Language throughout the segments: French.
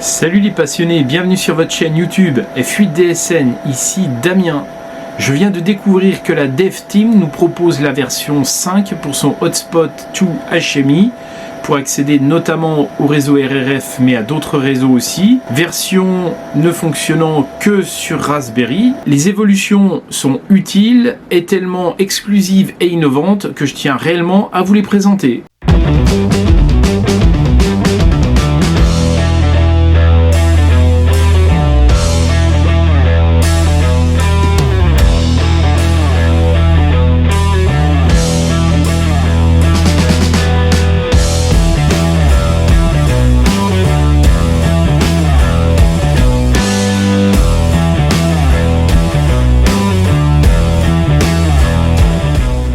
Salut les passionnés, bienvenue sur votre chaîne YouTube F8 DSN, ici Damien. Je viens de découvrir que la Dev Team nous propose la version 5 pour son Hotspot 2 HMI pour accéder notamment au réseau RRF mais à d'autres réseaux aussi. Version ne fonctionnant que sur Raspberry. Les évolutions sont utiles et tellement exclusives et innovantes que je tiens réellement à vous les présenter.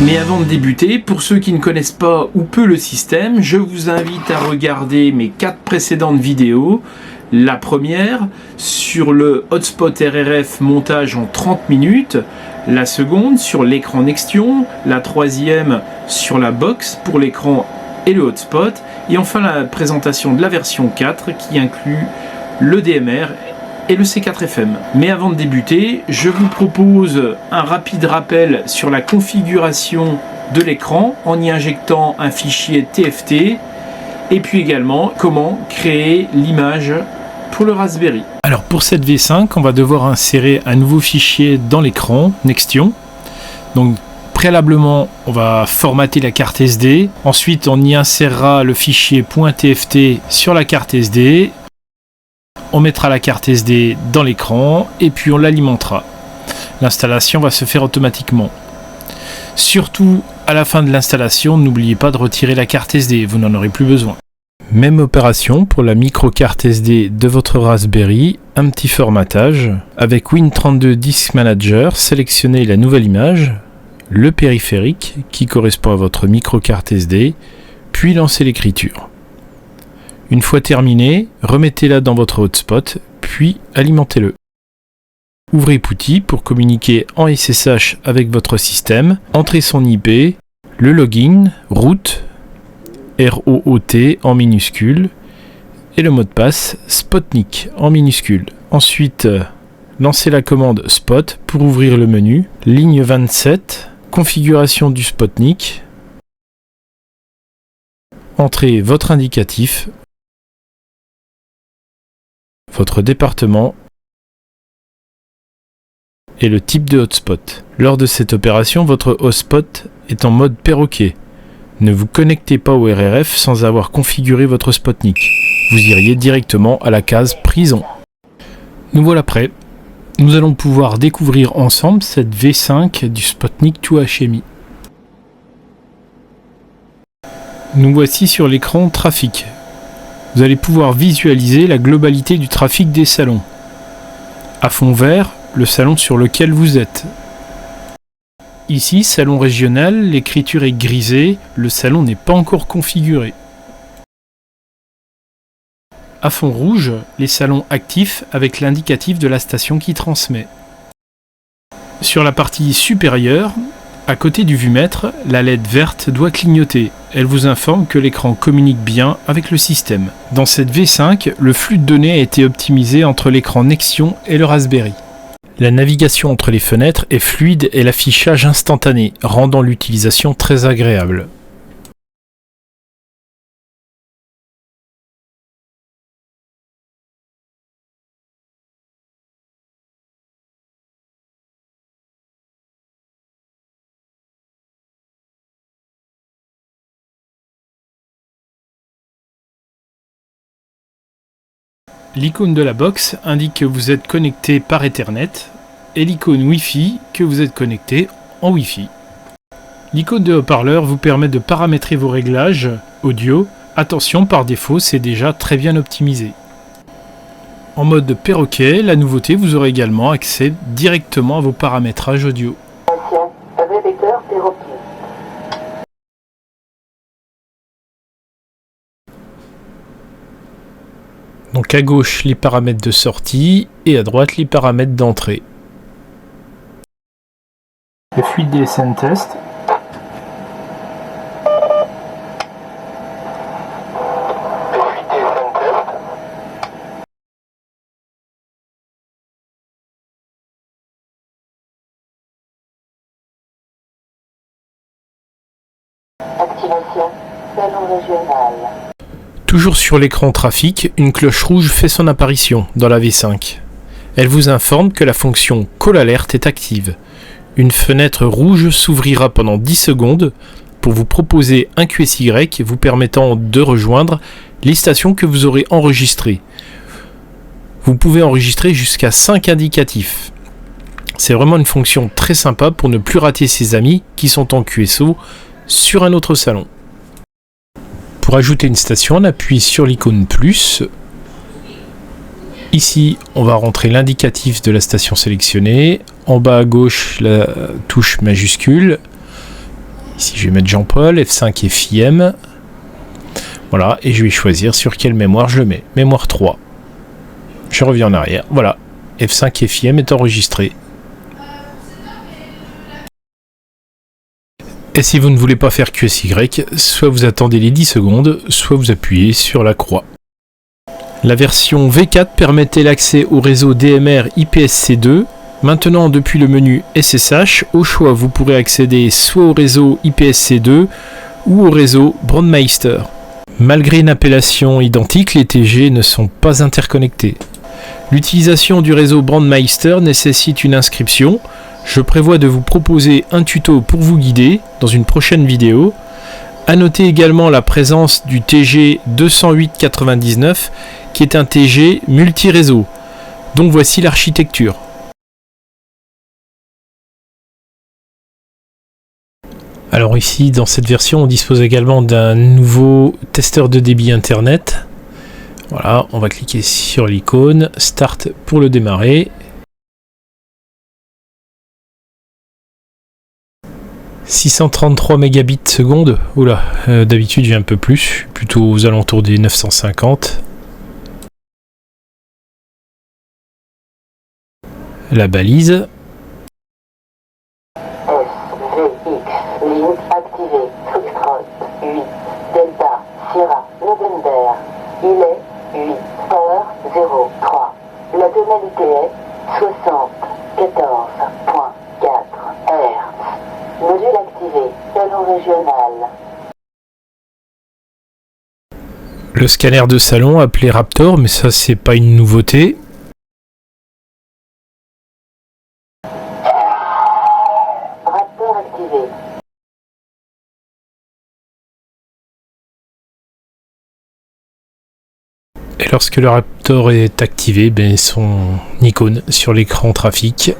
Mais avant de débuter, pour ceux qui ne connaissent pas ou peu le système, je vous invite à regarder mes 4 précédentes vidéos. La première sur le hotspot RRF montage en 30 minutes, la seconde sur l'écran Nextion, la troisième sur la box pour l'écran et le hotspot, et enfin la présentation de la version 4 qui inclut le DMR et le C4FM. Mais avant de débuter, je vous propose un rapide rappel sur la configuration de l'écran en y injectant un fichier TFT et puis également comment créer l'image pour le Raspberry. Alors pour cette V5, on va devoir insérer un nouveau fichier dans l'écran Nextion. Donc préalablement, on va formater la carte SD. Ensuite, on y insérera le fichier .tft sur la carte SD. On mettra la carte SD dans l'écran et puis on l'alimentera. L'installation va se faire automatiquement. Surtout à la fin de l'installation, n'oubliez pas de retirer la carte SD, vous n'en aurez plus besoin. Même opération pour la micro carte SD de votre Raspberry, un petit formatage. Avec Win32 Disk Manager, sélectionnez la nouvelle image, le périphérique qui correspond à votre micro carte SD, puis lancez l'écriture. Une fois terminé, remettez-la dans votre hotspot, puis alimentez-le. Ouvrez PuTTY pour communiquer en SSH avec votre système, entrez son IP, le login, root, ROOT en minuscule, et le mot de passe Spotnik en minuscule. Ensuite, lancez la commande Spot pour ouvrir le menu, ligne 27, configuration du Spotnik, entrez votre indicatif, votre département et le type de hotspot. Lors de cette opération, votre hotspot est en mode perroquet. Ne vous connectez pas au RRF sans avoir configuré votre Spotnik. Vous iriez directement à la case prison. Nous voilà prêts. Nous allons pouvoir découvrir ensemble cette V5 du Spotnik 2 HMI. Nous voici sur l'écran trafic. Vous allez pouvoir visualiser la globalité du trafic des salons. À fond vert, le salon sur lequel vous êtes. Ici, salon régional, l'écriture est grisée, le salon n'est pas encore configuré. À fond rouge, les salons actifs avec l'indicatif de la station qui transmet. Sur la partie supérieure, à côté du vumètre, la LED verte doit clignoter. Elle vous informe que l'écran communique bien avec le système. Dans cette V5, le flux de données a été optimisé entre l'écran Nextion et le Raspberry. La navigation entre les fenêtres est fluide et l'affichage instantané, rendant l'utilisation très agréable. L'icône de la box indique que vous êtes connecté par Ethernet et l'icône Wi-Fi que vous êtes connecté en Wi-Fi. L'icône de haut-parleur vous permet de paramétrer vos réglages audio. Attention, par défaut, c'est déjà très bien optimisé. En mode perroquet, la nouveauté, vous aurez également accès directement à vos paramétrages audio. Répéteur perroquet. Donc à gauche les paramètres de sortie et à droite les paramètres d'entrée. F8 DSN test. Activation. Salon régional. Toujours sur l'écran trafic, une cloche rouge fait son apparition dans la V5. Elle vous informe que la fonction Call Alert est active. Une fenêtre rouge s'ouvrira pendant 10 secondes pour vous proposer un QSY vous permettant de rejoindre les stations que vous aurez enregistrées. Vous pouvez enregistrer jusqu'à 5 indicatifs. C'est vraiment une fonction très sympa pour ne plus rater ses amis qui sont en QSO sur un autre salon. Pour ajouter une station, on appuie sur l'icône plus. Ici, on va rentrer l'indicatif de la station sélectionnée. En bas à gauche, la touche majuscule. Ici, je vais mettre Jean-Paul, F5 et FIM. Voilà, et je vais choisir sur quelle mémoire je le mets. Mémoire 3. Je reviens en arrière. Voilà, F5 et FIM est enregistré. Et si vous ne voulez pas faire QSY, soit vous attendez les 10 secondes, soit vous appuyez sur la croix. La version V4 permettait l'accès au réseau DMR IPSC2. Maintenant, depuis le menu SSH, au choix, vous pourrez accéder soit au réseau IPSC2 ou au réseau Brandmeister. Malgré une appellation identique, les TG ne sont pas interconnectés. L'utilisation du réseau Brandmeister nécessite une inscription. Je prévois de vous proposer un tuto pour vous guider dans une prochaine vidéo. A noter également la présence du TG 20899 qui est un TG multi-réseau. Donc voici l'architecture. Alors ici, dans cette version, on dispose également d'un nouveau testeur de débit internet. Voilà, on va cliquer sur l'icône Start pour le démarrer. 633 mégabits seconde. Oula, d'habitude j'ai un peu plus, je suis plutôt aux alentours des 950. La balise. SVX, ligne activée, Foxtrot, 8, Delta, Sierra, November. Il est 8h03. La tonalité est 74.4 Hz. Module activé, salon régional. Le scanner de salon appelé Raptor, mais ça c'est pas une nouveauté. Raptor activé. Et lorsque le Raptor est activé, son icône sur l'écran trafic.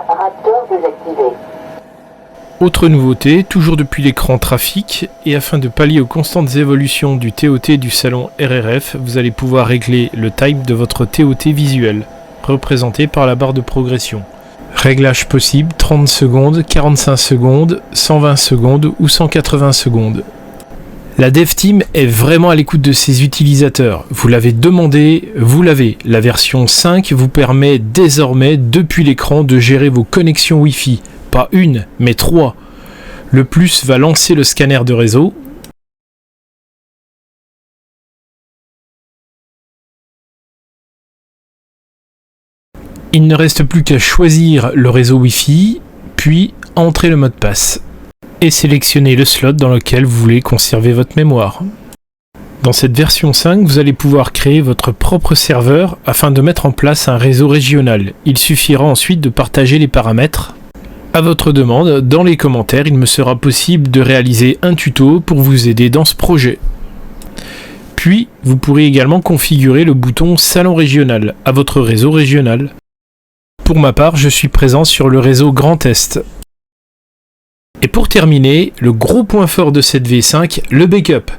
Raptor désactivé. Autre nouveauté, toujours depuis l'écran trafic, et afin de pallier aux constantes évolutions du TOT du salon RRF, vous allez pouvoir régler le type de votre TOT visuel, représenté par la barre de progression. Réglage possible 30 secondes, 45 secondes, 120 secondes ou 180 secondes. La Dev Team est vraiment à l'écoute de ses utilisateurs. Vous l'avez demandé, vous l'avez. La version 5 vous permet désormais, depuis l'écran, de gérer vos connexions Wi-Fi. Pas une, mais 3. Le plus va lancer le scanner de réseau. Il ne reste plus qu'à choisir le réseau Wi-Fi, puis entrer le mot de passe. Et sélectionner le slot dans lequel vous voulez conserver votre mémoire. Dans cette version 5, vous allez pouvoir créer votre propre serveur afin de mettre en place un réseau régional. Il suffira ensuite de partager les paramètres. À votre demande, dans les commentaires, il me sera possible de réaliser un tuto pour vous aider dans ce projet. Puis, vous pourrez également configurer le bouton Salon régional à votre réseau régional. Pour ma part, je suis présent sur le réseau Grand Est. Et pour terminer, le gros point fort de cette V5, le backup.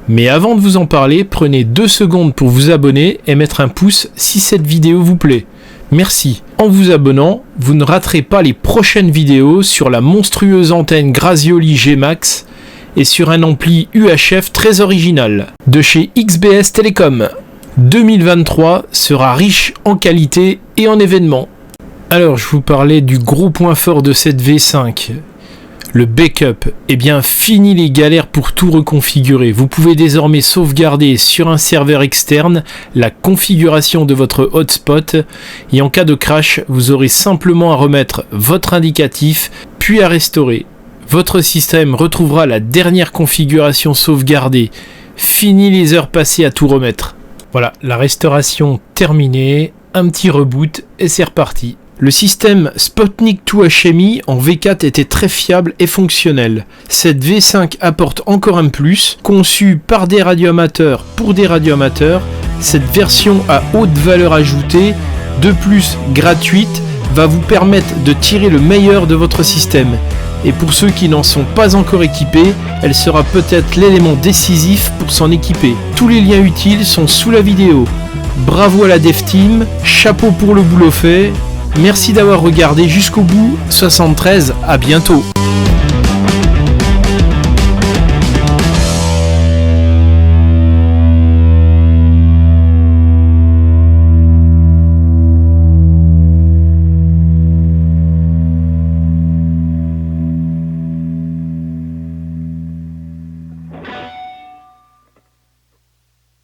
Mais avant de vous en parler, prenez 2 secondes pour vous abonner et mettre un pouce si cette vidéo vous plaît. Merci. En vous abonnant, vous ne raterez pas les prochaines vidéos sur la monstrueuse antenne Grazioli G-Max et sur un ampli UHF très original de chez XBS Telecom. 2023 sera riche en qualité et en événements. Alors, je vous parlais du gros point fort de cette V5. Le backup, eh bien fini les galères pour tout reconfigurer. Vous pouvez désormais sauvegarder sur un serveur externe la configuration de votre hotspot et en cas de crash, vous aurez simplement à remettre votre indicatif puis à restaurer. Votre système retrouvera la dernière configuration sauvegardée. Fini les heures passées à tout remettre. Voilà, la restauration terminée, un petit reboot et c'est reparti. Le système Spotnik 2 HMI en V4 était très fiable et fonctionnel. Cette V5 apporte encore un plus, conçue par des radioamateurs pour des radioamateurs. Cette version à haute valeur ajoutée, de plus gratuite, va vous permettre de tirer le meilleur de votre système. Et pour ceux qui n'en sont pas encore équipés, elle sera peut-être l'élément décisif pour s'en équiper. Tous les liens utiles sont sous la vidéo. Bravo à la Dev Team, chapeau pour le boulot fait. Merci d'avoir regardé jusqu'au bout. 73, à bientôt.